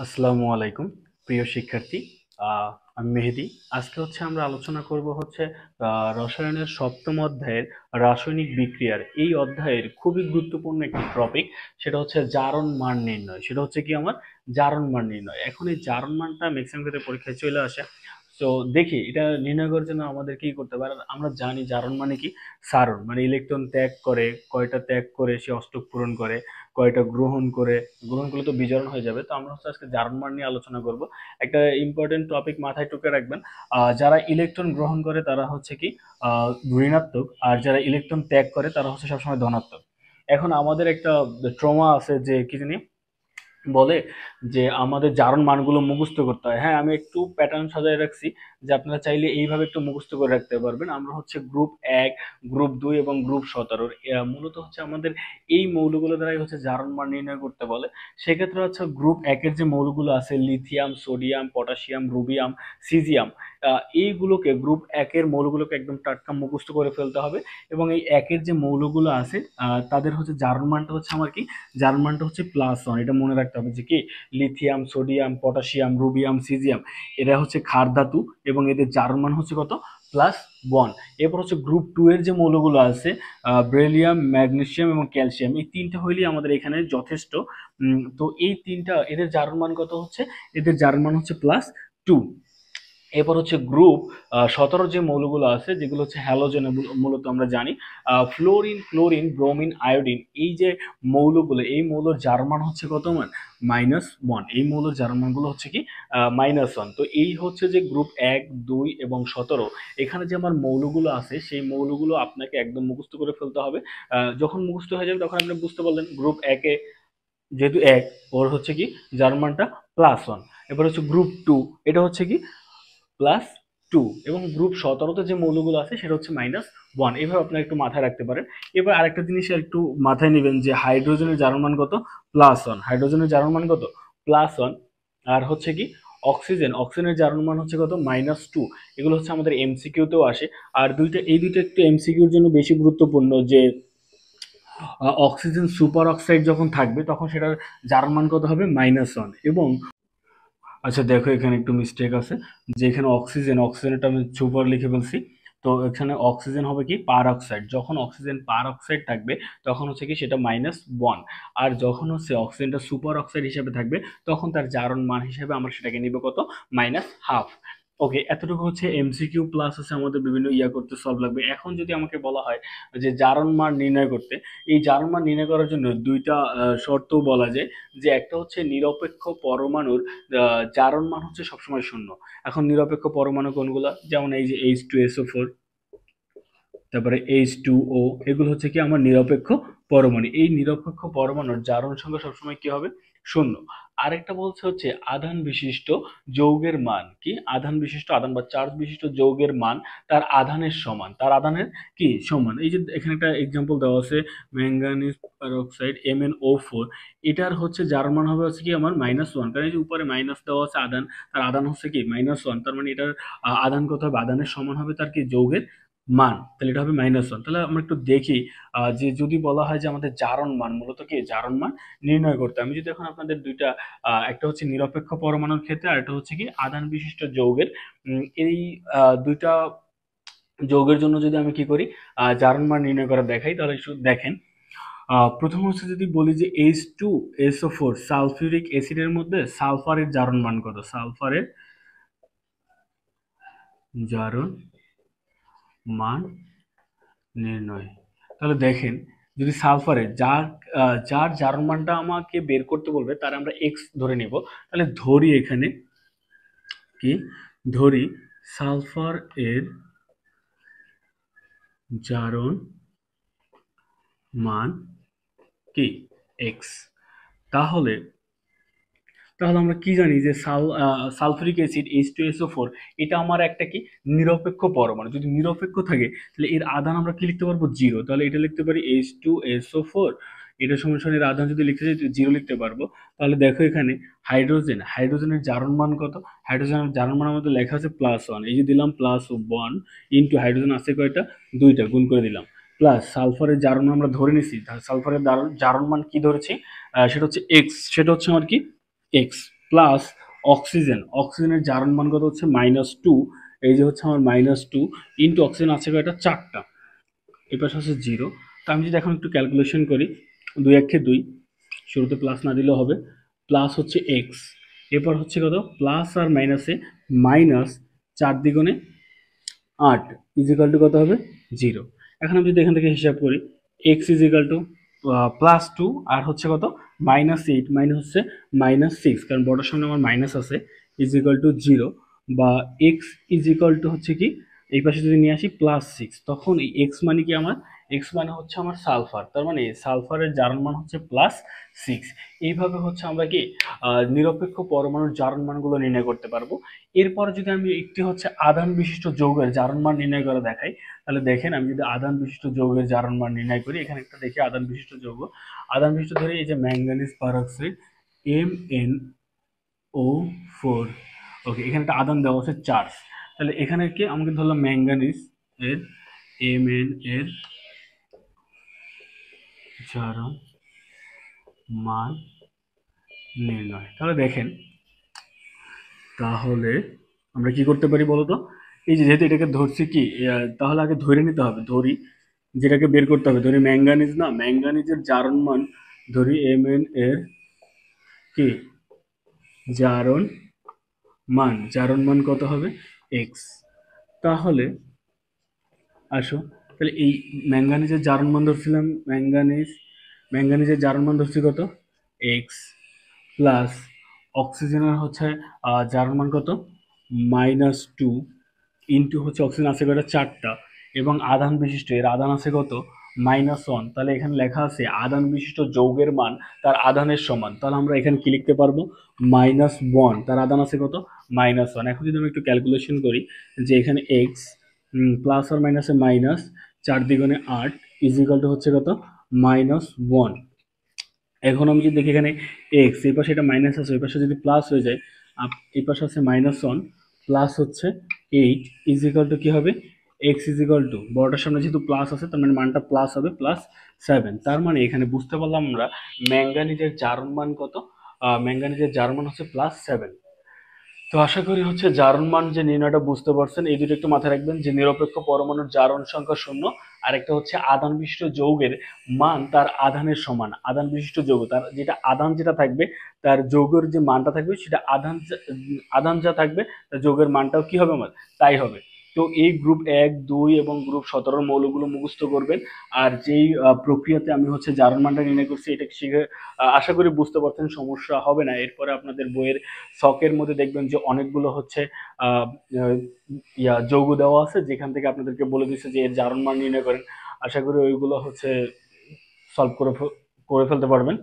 আসসালামু আলাইকুম প্রিয় শিক্ষার্থী। আমি মেহেদি। আজকে আমরা আলোচনা করব রসায়নের সপ্তম অধ্যায়ের রাসায়নিক বিক্রিয়ার এই অধ্যায়ের খুবই গুরুত্বপূর্ণ একটি টপিক। সেটা হচ্ছে জারণ মান নির্ণয়। সেটা হচ্ছে কি আমার জারণ মান নির্ণয়। এখন এই জারণ মানটা ম্যাক্সিমাম ক্ষেত্রে পরীক্ষায় চলে আসে। তো দেখি এটা নির্ণয় করার জন্য আমাদের কি করতে পারে। আমরা জানি জারণ মানে কি, সারণ মানে ইলেকট্রন ত্যাগ করে, কয়টা ত্যাগ করে সে অষ্টক পূরণ করে, কয়টা গ্রহণ করে, গ্রহণ করলে তো বিজারণ হয়ে যাবে। তো আমরা আজকে জারণ মান নিয়ে আলোচনা করব। একটা ইম্পর্টেন্ট টপিক মাথায় টুকে রাখবেন। যারা ইলেকট্রন গ্রহণ করে তারা হচ্ছে কি ঋণাত্মক, আর যারা ইলেকট্রন ত্যাগ করে তারা হচ্ছে সবসময় ধনাত্মক। এখন আমাদের একটা ট্রমা আছে যে কি জানি বলে যে আমাদের জারণ মানগুলো মুখস্থ করতে হয়। হ্যাঁ, আমি একটু প্যাটার্ন সাজায় রাখছি যে আপনারা চাইলে এইভাবে একটু মুখস্থ করে রাখতে পারবেন। আমরা গ্রুপ 1, গ্রুপ 2 এবং গ্রুপ 17 মূলত আমাদের এই মৌলগুলো দ্বারাই জারণ মান নির্ণয় করতে বলে। সেক্ষেত্রে গ্রুপ 1 এর যে মৌলগুলো আছে লিথিয়াম, সোডিয়াম, পটাশিয়াম, রুবিয়াম, সিজিয়াম, এইগুলোকে গ্রুপ 1 এর মৌলগুলোকে একদম টাটকা মুখস্থ করে ফেলতে হবে। এবং এই একের যে মৌলগুলো আছে তাদের জারণ মানটা আমার কি, জারণ মানটা +1। এটা মনে রাখতে হবে যে কি লিথিয়াম, সোডিয়াম, পটাশিয়াম, রুবিয়াম, সিজিয়াম এরা ক্ষার ধাতু এবং এদের জারণ মান কত, +1। এরপর গ্রুপ 2 এর যে মৌলগুলো আছে বেরিলিয়াম, ম্যাগনেসিয়াম এবং ক্যালসিয়াম, এই তিনটা হইলেই আমাদের এখানে যথেষ্ট। তো এই তিনটা এদের জারণ মান কত হচ্ছে, এদের জারণ মান +2। এরপর গ্রুপ 17 যে মৌলগুলো আছে যেগুলো হ্যালোজেন, মূলত আমরা জানি ফ্লোরিন, ক্লোরিন, ব্রোমিন, আয়োডিন, এই যে মৌলগুলো, এই মৌলের জারণ মান কত মান, -1। এই মৌলের জারণ মানগুলো কি -1। তো এই যে গ্রুপ 1, 2 এবং 17, এখানে যে আমার মৌলগুলো আছে সেই মৌলগুলো আপনাকে একদম মুখস্থ করে ফেলতে হবে। যখন মুখস্থ হয়ে যাবে তখন আপনি বুঝতে পারলেন গ্রুপ 1 এ যেহেতু 1, ওর কি জারণ মানটা +1। এবার গ্রুপ 2, এটা কি +2। এবং গ্রুপ 17তে যে মৌলগুলো আছে সেটা -1। এইভাবে আপনারা একটু মাথায় রাখতে পারেন। এবার আরেকটা জিনিস একটু মাথায় নেবেন যে হাইড্রোজেনের জারণ মান কত, +1। হাইড্রোজেনের জারণ মান কত, +1। আর কি অক্সিজেনের জারণ মান কত, -2। এগুলো আমাদের এমসিকিউতেও আসে। আর এই দুইটা একটু এমসিকিউর জন্য বেশি গুরুত্বপূর্ণ যে অক্সিজেন সুপার অক্সাইড যখন থাকবে তখন সেটার জারণ মান কত হবে, -1। এবং আচ্ছা দেখো, এখানে একটু মিস্টেক আছে যে এখানে অক্সিজেনটা আমি সুপার লিখে ফেলছি। তো এখানে অক্সিজেন হবে কি পার অক্সাইড। যখন অক্সিজেন পার অক্সাইড থাকবে তখন কি সেটা -1। আর যখন অক্সিজেনটা সুপার অক্সাইড হিসেবে থাকবে তখন তার জারণ মান হিসেবে আমরা সেটাকে নিব কত, -1/2। ওকে, এতটুকু এমসিকিউ প্লাস আমাদের বিভিন্ন করতে সলভ লাগবে। এখন যদি আমাকে বলা হয় যে জারণ মান নির্ণয় করতে, এই জারণ মান নির্ণয় করার জন্য দুইটা শর্ত বলা যায়। যে একটা নিরপেক্ষ পরমাণুর জারণ মান সবসময় 0। এখন নিরপেক্ষ পরমাণু কোনগুলা, যেমন এই যে H2SO4, তারপরে H2O, এগুলো কি আমার নিরপেক্ষ পরমাণু। এই নিরপেক্ষ পরমাণুর জারণ সংখ্যা সবসময় কি হবে, 0। আরেকটা বলছে আধান বিশিষ্ট যৌগের মান কি, আধান বিশিষ্ট, আধান বা চার্জ বিশিষ্ট যৌগের মান তার আধানের সমান, তার আধানের কি সমান। এই যে এখানে একটা এক্সাম্পল দেওয়া আছে ম্যাঙ্গানিজ পারঅক্সাইড MnO4, এটার জারণ মান হবে কি আমার -1। কারণ এই যে উপরে মাইনাস দেওয়া আছে আধান, তার আধান কি -1। তার মানে এটার আধান কত হবে, আধানের সমান হবে তার কি যৌগের মান। তাহলে এটা হবে -1। তাহলে আমরা একটু দেখি যে যদি বলা হয় যে আমাদের জারণ মান, মূলত কি জারণ মান নির্ণয় করতে, আমি যদি এখন আপনাদের দুইটা একটা নিরপেক্ষ পরমাণুর ক্ষেত্রে আর একটা কি আধান বিশিষ্ট যৌগের, এই দুইটা যৌগের জন্য যদি আমি কি করি জারণ মান নির্ণয় করা দেখাই, তাহলে শুধু দেখেন। প্রথম যদি বলি যে H2SO4 সালফিউরিক অ্যাসিডের মধ্যে সালফারের জারণ মান কত, সালফারের জারণ মান নির্ণয়। তাহলে দেখেন, যদি সালফারে যার জারণ মানটা আমাকে বের করতে বলবে তার আমরা এক্স ধরে নেব। তাহলে ধরি এখানে কি, ধরি সালফার এর জারণ মান কি এক্স। তাহলে তাহলে আমরা কি জানি যে সালফিউরিক অ্যাসিড H2SO4 এটা আমার একটা কি নিরপেক্ষ পরমাণু। যদি নিরপেক্ষ থাকে তাহলে এর আধান আমরা কি লিখতে পারবো, 0। তাহলে এটা লিখতে পারি H2SO4, এটা সমান এর আধান যদি লিখতে চাই 0 লিখতে পারবো। তাহলে দেখো এখানে হাইড্রোজেনের জারণ মান কত, হাইড্রোজেনের জারণ মান আমাদের লেখা আছে +1। এই যে দিলাম +1 ইন্টু হাইড্রোজেন আছে কয়টা, 2টা, গুণ করে দিলাম, প্লাস সালফারের জারণ মান আমরা ধরে নিছি, সালফারের জারণ মান কি ধরেছি, সেটা এক্স, সেটা আমার কি এক্স। প্লাস অক্সিজেনের জারণ মান কত হচ্ছে -2, এই যে হচ্ছে আমার -2 ইন্টু অক্সিজেন আছে কয়টা, 4টা, এই পাশে হচ্ছে 0। তো আমি যদি এখন একটু ক্যালকুলেশন করি, 2 একে 2, শুরুতে প্লাস না দিলেও হবে, প্লাস হচ্ছে এক্স, এরপর হচ্ছে কত, প্লাস আর মাইনাসে মাইনাস 4 × 8 ইজিক্যাল টু কত হবে, 0। এখন আমি যদি এখান থেকে হিসাব করি, এক্স ইজিক্যাল টু +2 আর হচ্ছে কত, -8 মাইনাস হচ্ছে -6, কারণ বড়টার সামনে আমার মাইনাস আছে, ইজিক্যাল টু 0, বা এক্স ইজিক্যাল টু হচ্ছে কি, এই পাশে যদি নিয়ে আসি +6, তখন এই এক্স মানে কি আমার, এক্স মানে হচ্ছে আমার সালফার, তার মানে সালফারের জারণ মান হচ্ছে +6। এইভাবে হচ্ছে আমরা কি নিরপেক্ষ পরমাণুর জারণ মানগুলো নির্ণয় করতে পারবো। এরপরে যদি আমি একটি হচ্ছে আধান বিশিষ্ট যৌগের জারণ মান নির্ণয় করে দেখাই, তাহলে দেখেন আমি যদি আধান বিশিষ্ট যৌগের জারণ মান নির্ণয় করি, এখানে একটা দেখি আধান বিশিষ্ট যৌগ, আধান বিশিষ্ট ধরে এই যে ম্যাঙ্গানিজ পারঅক্সাইড MnO4, ওকে, এখানে একটা আধান দেওয়া হচ্ছে চার্জ, তাহলে এখানে কি আমাকে ধরলাম ম্যাঙ্গানিজ এর Mn এর জারণ মান নির্ণয়। তাহলে দেখেন, তাহলে আমরা কি করতে পারি বলতো, এই যে যেহেতু এটাকে ধরছি কি, তাহলে আগে ধরে নিতে হবে, ধরি যেটাকে বের করতে হবে, ধরি ম্যাঙ্গানিজ, না ম্যাঙ্গানিজের জারণ মান, ধরি Mn এর কি জারণ জারণ মান কত হবে, এক্স। তাহলে আসো, তাহলে এই ম্যাঙ্গানিজের জারণ মান ধরছিলাম, ম্যাঙ্গানিজের জারণ মান ধরছি কত, এক্স, প্লাস অক্সিজেনের হচ্ছে জারণ মান কত, -2, ইন্টু হচ্ছে অক্সিজেন আছে কয়টা, 4টা, এবং আধান বিশিষ্ট এর আধান আছে কত, -1, তাহলে এখানে লেখা আছে আধান বিশিষ্ট যৌগের মান তার আধানের সমান, তাহলে আমরা এখানে কি লিখতে পারবো, -1, তার আধান আছে কত, -1। এখন যদি আমি একটু ক্যালকুলেশন করি, যে এখানে এক্স প্লাস আর মাইনাসে মাইনাস, 4 × 8 ইজিক্যাল টু হচ্ছে কত, -1। এখন আমি যদি দেখি এখানে এক্স, এই পাশে এটা মাইনাস আছে, ওই পাশে যদি প্লাস হয়ে যায়, এই পাশে আছে -1 প্লাস হচ্ছে 8 ইজিক্যাল টু কি হবে, এক্স ইজিক্যাল টু বড়টার সামনে যেহেতু প্লাস আছে, তার মানে মানটা প্লাস হবে, +7। তার মানে এখানে বুঝতে পারলাম আমরা ম্যাঙ্গানিজের জারণ মান কত, ম্যাঙ্গানিজের জারণ মান হচ্ছে +7। তো আশা করি হচ্ছে জারণ মান যে নির্ণয়টা বুঝতে পারছেন। এই দুটো একটু মাথায় রাখবেন, যে নিরপেক্ষ পরমাণুর জারণ সংখ্যা 0, আর একটা হচ্ছে আধান বিশিষ্ট যৌগের মান তার আধানের সমান। আধান বিশিষ্ট যৌগ তার যেটা আধান যেটা থাকবে, তার যৌগের যে মানটা থাকবে সেটা আধান যা থাকবে তার যৌগের মানটাও কি হবে আমার, তাই হবে। তো এই গ্রুপ 1, 2 এবং গ্রুপ 17 মৌলগুলো মুখস্থ করবেন। আর যেই প্রক্রিয়াতে আমি হচ্ছে জারণ মানটা নির্ণয় করছি, এটা শিখে আশা করি বুঝতে পারছেন, সমস্যা হবে না। এরপরে আপনাদের বইয়ের শখের মধ্যে দেখবেন যে অনেকগুলো হচ্ছে আহ, আহ, যৌগ দেওয়া আছে, যেখান থেকে আপনাদেরকে বলে দিচ্ছে যে এর জারণ মান নির্ণয় করেন। আশা করি ওইগুলো হচ্ছে সলভ করে ফেলতে পারবেন।